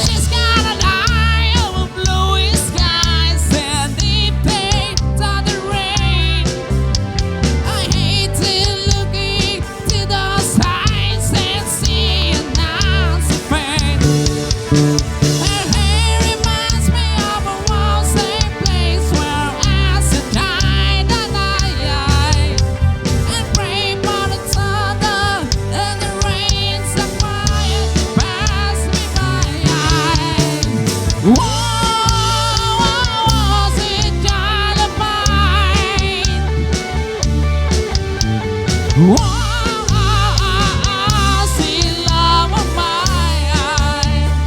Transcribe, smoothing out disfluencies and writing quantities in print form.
She's got an eye over blue skies and the paint on the rain. I hate it looking to those eyes and seeing us afraid. Her hair reminds me of a warm same place where acid died and I and pray for the thunder and the rains of fire pass me by. Whoa, was it just a mine? Whoa, see love of mine.